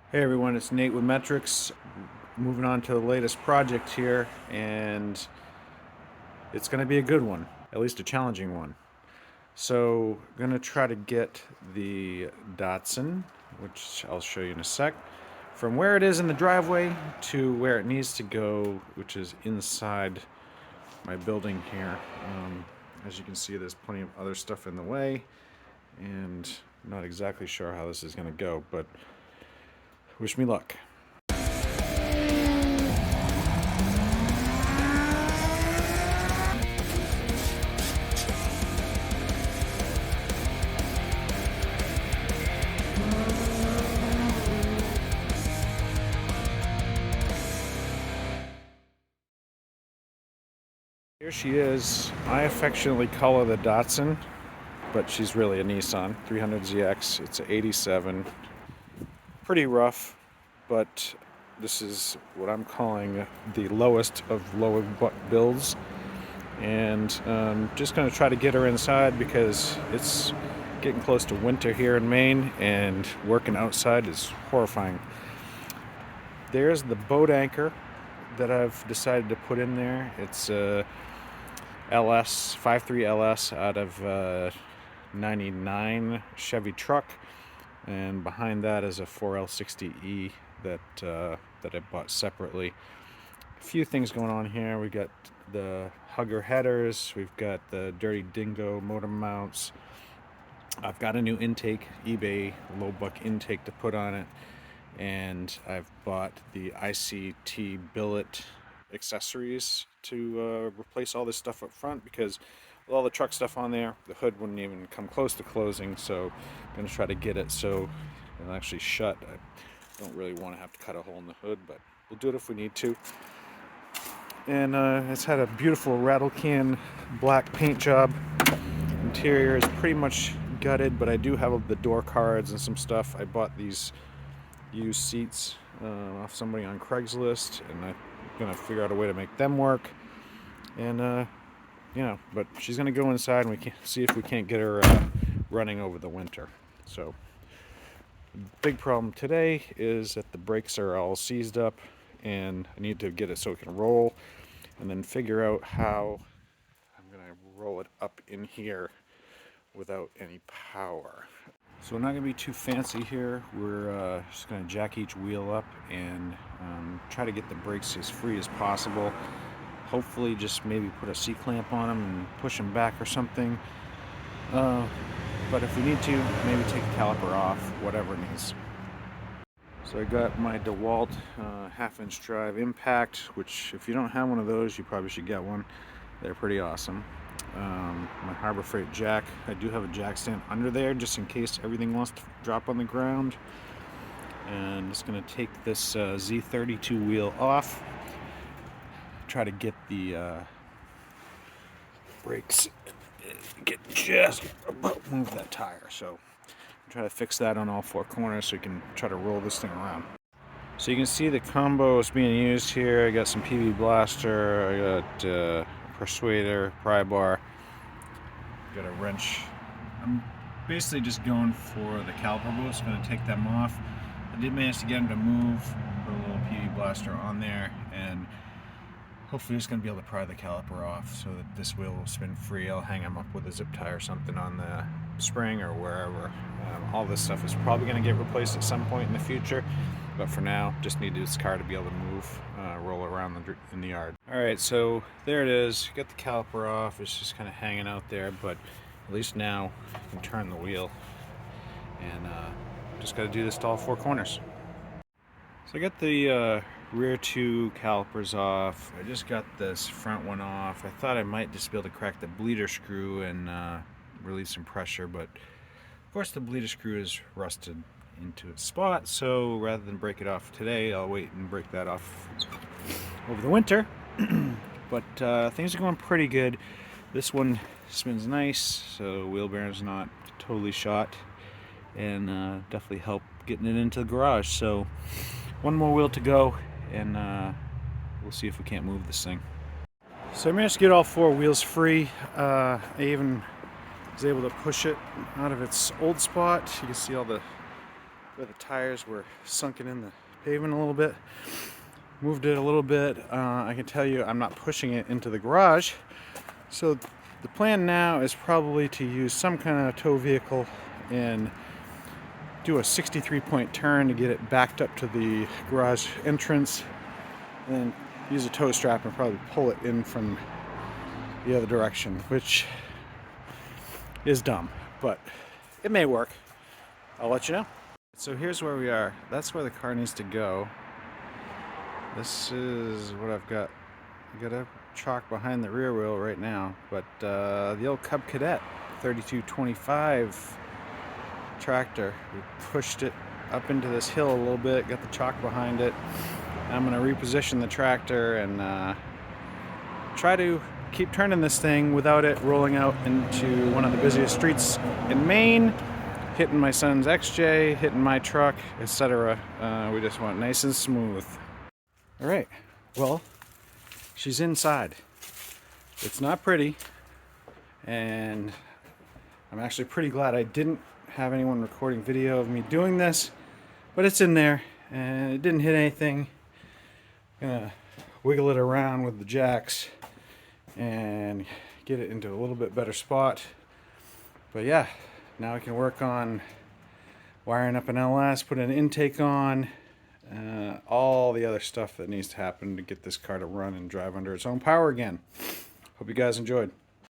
Hey everyone, it's Nate with Metrics. Moving on to the latest project here, and it's going to be a good one, at least a challenging one. So, I'm going to try to get the Datsun, which I'll show you in a sec, from where it is in the driveway to where it needs to go, which is inside my building here. As you can see, there's plenty of other stuff in the way, and I'm not exactly sure how this is going to go, but wish me luck. Here she is. I affectionately call her the Datsun, but she's really a Nissan 300ZX. It's an 87. Pretty rough, but this is what I'm calling the lowest of lower builds. And just going to try to get her inside because it's getting close to winter here in Maine, and working outside is horrifying. There's the boat anchor that I've decided to put in there. It's a LS 53 LS out of 99 Chevy truck, and behind that is a 4L60E that I bought separately. A few things going on here. We got the Hugger headers, we've got the Dirty Dingo motor mounts. I've got a new intake, eBay low buck intake to put on it, and I've bought the ICT billet accessories to replace all this stuff up front, because with all the truck stuff on there, the hood wouldn't even come close to closing. So I'm going to try to get it so it'll actually shut. I don't really want to have to cut a hole in the hood, but we'll do it if we need to. And it's had a beautiful rattle can black paint job. Interior is pretty much gutted, but I do have the door cards and some stuff. I bought these used seats off somebody on Craigslist, and I'm gonna figure out a way to make them work. And but she's gonna go inside, and we can see if we can't get her running over the winter. So, big problem today is that the brakes are all seized up, and I need to get it so it can roll, and then figure out how I'm gonna roll it up in here without any power. So we're not going to be too fancy here. We're just going to jack each wheel up and try to get the brakes as free as possible. Hopefully just maybe put a C-clamp on them and push them back or something. But if we need to, maybe take the caliper off, whatever it needs. So I got my DeWalt half-inch drive impact, which if you don't have one of those, you probably should get one. They're pretty awesome. My Harbor Freight jack. I do have a jack stand under there just in case everything wants to drop on the ground. And I'm just going to take this Z32 wheel off. Try to get the brakes. Get just about move that tire. So try to fix that on all four corners so we can try to roll this thing around. So you can see the combo is being used here. I got some PV blaster. I got persuader, pry bar, got a wrench. I'm basically just going for the caliper bolts. Going to take them off. I did manage to get them to move, put a little PV blaster on there, and hopefully just going to be able to pry the caliper off so that this wheel will spin free. I'll hang them up with a zip tie or something on the spring or wherever. All this stuff is probably going to get replaced at some point in the future, but for now, just need this car to be able to move, roll around in the yard. Alright, so there it is. Got the caliper off. It's just kind of hanging out there, but at least now you can turn the wheel, and just got to do this to all four corners. So I got the rear two calipers off. I just got this front one off. I thought I might just be able to crack the bleeder screw and release some pressure, but of course the bleeder screw is rusted into its spot, so rather than break it off today, I'll wait and break that off over the winter. But things are going pretty good. This one spins nice, so wheel bearing's not totally shot, and definitely help getting it into the garage. So one more wheel to go, and we'll see if we can't move this thing. So I managed to get all four wheels free. I even was able to push it out of its old spot. You can see all the where the tires were sunken in the pavement a little bit. Moved it a little bit. I can tell you I'm not pushing it into the garage. So the plan now is probably to use some kind of tow vehicle and do a 63-point turn to get it backed up to the garage entrance, and then use a tow strap and probably pull it in from the other direction, which is dumb, but it may work. I'll let you know. So here's where we are. That's where the car needs to go. This is what I've got. I got a chalk behind the rear wheel right now, but the old Cub Cadet 3225 tractor. We pushed it up into this hill a little bit, got the chalk behind it. I'm going to reposition the tractor and try to keep turning this thing without it rolling out into one of the busiest streets in Maine, hitting my son's XJ, hitting my truck, etc. We just want nice and smooth. Alright, well, she's inside. It's not pretty, and I'm actually pretty glad I didn't have anyone recording video of me doing this, but it's in there and it didn't hit anything. Gonna wiggle it around with the jacks and get it into a little bit better spot. But yeah, now I can work on wiring up an LS, put an intake on, all the other stuff that needs to happen to get this car to run and drive under its own power again. Hope you guys enjoyed.